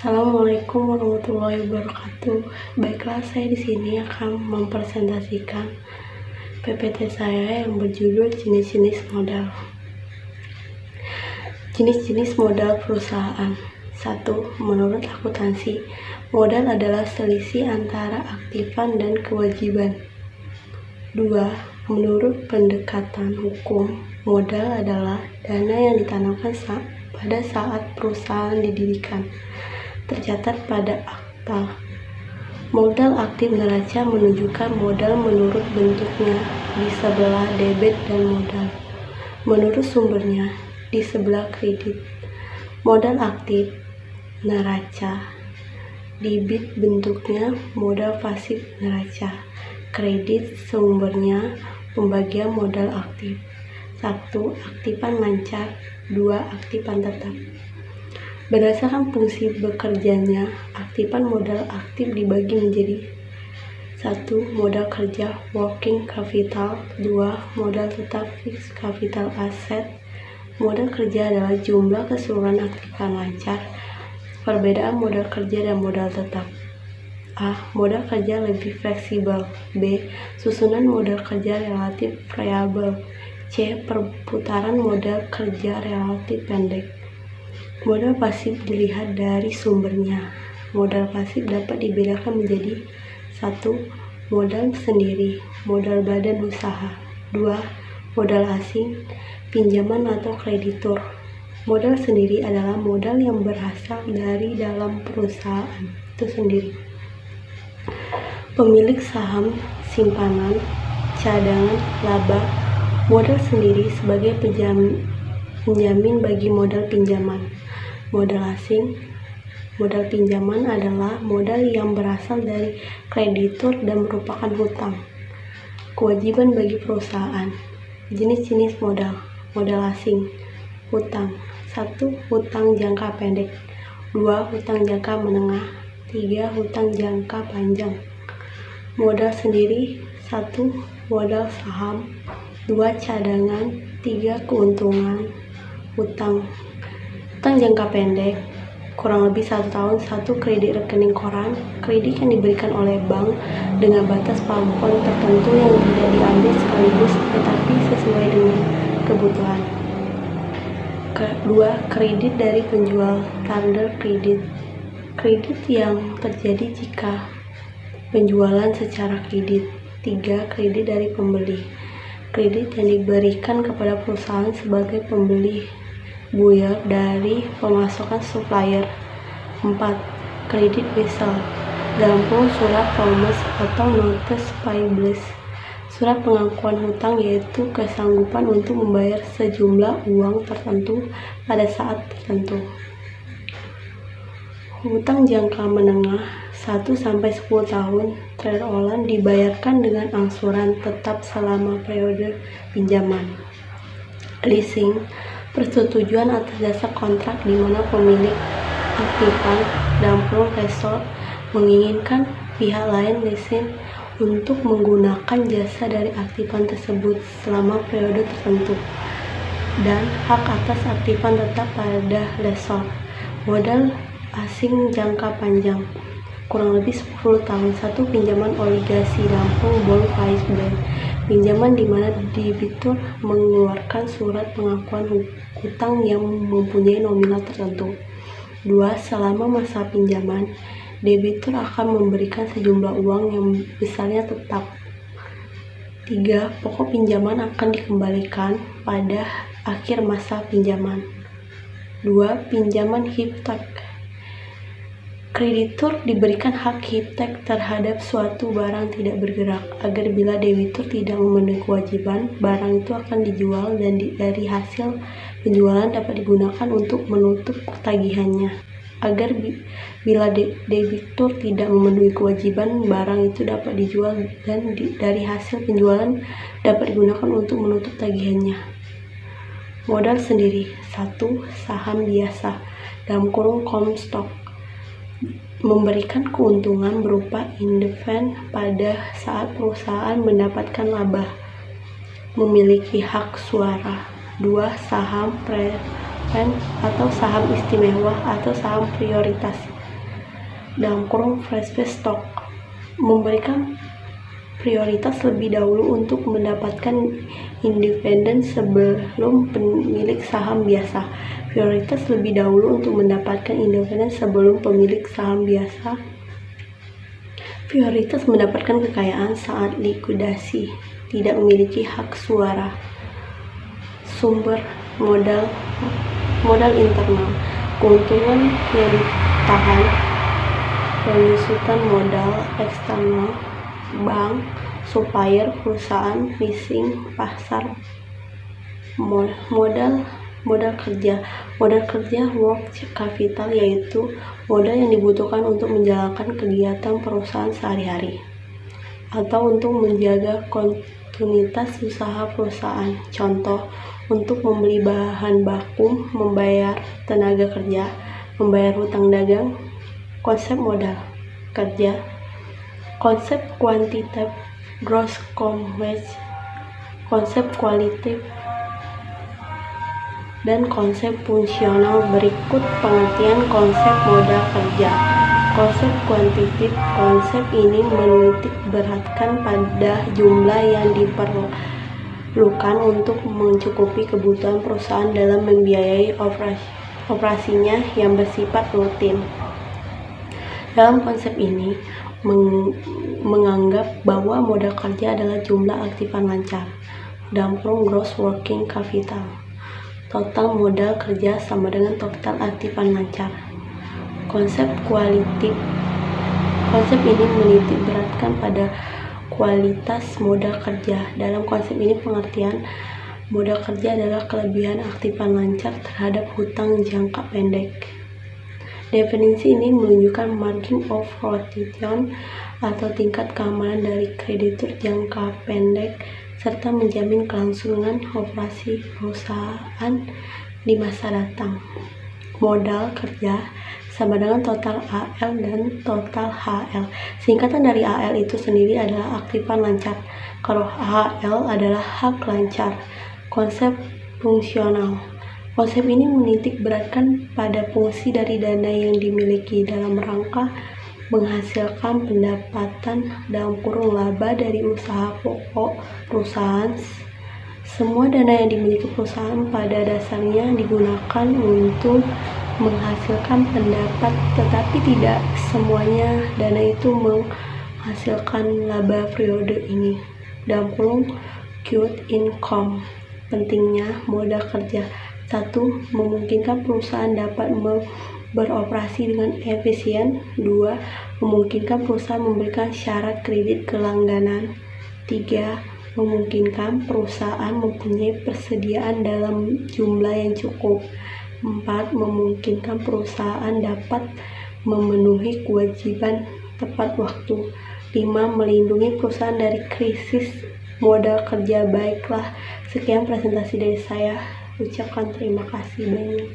Assalamualaikum warahmatullahi wabarakatuh. Baiklah, saya di sini akan mempresentasikan PPT saya yang berjudul jenis-jenis modal. Jenis-jenis modal perusahaan. 1. Menurut akuntansi, modal adalah selisih antara aktifan dan kewajiban. 2. Menurut pendekatan hukum, modal adalah dana yang ditanamkan pada saat perusahaan didirikan. Tercatat pada akta. Modal aktif neraca menunjukkan modal menurut bentuknya di sebelah debit dan modal menurut sumbernya di sebelah kredit. Modal aktif neraca debit bentuknya modal pasif neraca. Kredit sumbernya pembagian modal aktif. 1. Aktifan lancar. 2. Aktifan tetap. Berdasarkan fungsi bekerjanya, aktifan modal aktif dibagi menjadi 1. Modal kerja working capital. 2. Modal tetap fixed capital asset. Modal kerja adalah jumlah keseluruhan aktifan lancar. Perbedaan modal kerja dan modal tetap. A. Modal kerja lebih fleksibel. B. Susunan modal kerja relatif variabel. C. Perputaran modal kerja relatif pendek. Modal pasif dilihat dari sumbernya. Modal pasif dapat dibedakan menjadi 1. Modal sendiri, modal badan usaha. 2. Modal asing, pinjaman atau kreditur. Modal sendiri adalah modal yang berasal dari dalam perusahaan itu sendiri. Pemilik saham, simpanan, cadangan, laba. Modal sendiri sebagai penjamin bagi modal pinjaman. Modal asing, modal pinjaman adalah modal yang berasal dari kreditur dan merupakan hutang. Kewajiban bagi perusahaan. Jenis-jenis modal. Modal asing. Hutang. 1. Hutang jangka pendek. 2. Hutang jangka menengah. 3. Hutang jangka panjang. Modal sendiri. 1. Modal saham. 2. Cadangan. 3. Keuntungan. Hutang jangka pendek kurang lebih 1 tahun. 1. Kredit rekening koran. Kredit yang diberikan oleh bank dengan batas plafon tertentu yang tidak diambil sekaligus tetapi sesuai dengan kebutuhan. 2. Kredit dari penjual. Tender kredit. Kredit yang terjadi jika penjualan secara kredit. 3. Kredit dari pembeli. Kredit yang diberikan kepada perusahaan sebagai pembeli buyer dari pemasukan supplier. 4. Kredit wesel. Dalam surat promise atau notice payable. Surat pengakuan hutang yaitu kesanggupan untuk membayar sejumlah uang tertentu pada saat tertentu. Hutang jangka menengah 1-10 tahun terolah dibayarkan dengan angsuran tetap selama periode pinjaman. Leasing. Persetujuan atas dasar kontrak di mana pemilik aktifan dan lessor menginginkan pihak lain leasing untuk menggunakan jasa dari aktifan tersebut selama periode tertentu dan hak atas aktifan tetap pada lessor. Modal asing jangka panjang kurang lebih 10 tahun. 1. Pinjaman obligasi bond bond. Pinjaman di mana debitur mengeluarkan surat pengakuan hutang yang mempunyai nominal tertentu. 2. Selama masa pinjaman, debitur akan memberikan sejumlah uang yang besarnya tetap. 3. Pokok pinjaman akan dikembalikan pada akhir masa pinjaman. 2. Pinjaman hiptek. Kreditur diberikan hak hiptek terhadap suatu barang tidak bergerak, agar bila debitur tidak memenuhi kewajiban, barang itu akan dijual dan dari hasil penjualan dapat digunakan untuk menutup tagihannya. Agar bila debitur tidak memenuhi kewajiban, barang itu dapat dijual dan dari hasil penjualan dapat digunakan untuk menutup tagihannya. Modal sendiri. 1. Saham biasa common stock. Memberikan keuntungan berupa dividend pada saat perusahaan mendapatkan laba. Memiliki hak suara. 2. Saham preferred atau saham istimewa atau saham prioritas. (fresh stock), memberikan prioritas lebih dahulu untuk mendapatkan independen sebelum pemilik saham biasa. Prioritas lebih dahulu untuk mendapatkan independen sebelum pemilik saham biasa. Prioritas mendapatkan kekayaan saat likuidasi, tidak memiliki hak suara. Sumber modal internal, keuntungan yang ditahan, penyusutan modal eksternal, bank, supplier, perusahaan, leasing, pasar. Modal kerja work capital, yaitu modal yang dibutuhkan untuk menjalankan kegiatan perusahaan sehari-hari atau untuk menjaga kontinuitas usaha perusahaan. Contoh, untuk membeli bahan baku, membayar tenaga kerja, membayar hutang dagang. Konsep modal kerja, konsep kuantitatif gross coverage, konsep kualitatif, dan konsep fungsional. Berikut pengertian konsep modal kerja. Konsep kuantitatif, konsep ini menitik beratkan pada jumlah yang diperlukan untuk mencukupi kebutuhan perusahaan dalam membiayai operasinya yang bersifat rutin. Dalam konsep ini menganggap bahwa modal kerja adalah jumlah aktifan lancar (gross working capital). Total modal kerja sama dengan total aktifan lancar. Konsep kualitatif, konsep ini menitik beratkan pada kualitas modal kerja. Dalam konsep ini pengertian modal kerja adalah kelebihan aktifan lancar terhadap hutang jangka pendek. Definisi ini menunjukkan margin of rotation atau tingkat keamanan dari kreditur jangka pendek serta menjamin kelangsungan operasi perusahaan di masa datang. Modal kerja sama dengan total AL dan total HL. Singkatan dari AL itu sendiri adalah aktifan lancar, kalau HL adalah hak lancar. Konsep fungsional, konsep ini menitik beratkan pada fungsi dari dana yang dimiliki dalam rangka menghasilkan pendapatan (laba) dari usaha pokok perusahaan. Semua dana yang dimiliki perusahaan pada dasarnya digunakan untuk menghasilkan pendapat, tetapi tidak semuanya dana itu menghasilkan laba periode ini. Quote income. Pentingnya modal kerja. 1. Memungkinkan perusahaan dapat beroperasi dengan efisien. 2. Memungkinkan perusahaan memberikan syarat kredit kelangganan. 3. Memungkinkan perusahaan mempunyai persediaan dalam jumlah yang cukup. 4. Memungkinkan perusahaan dapat memenuhi kewajiban tepat waktu. 5. Melindungi perusahaan dari krisis modal kerja. Baiklah, sekian presentasi dari saya. Ucapkan terima kasih banyak.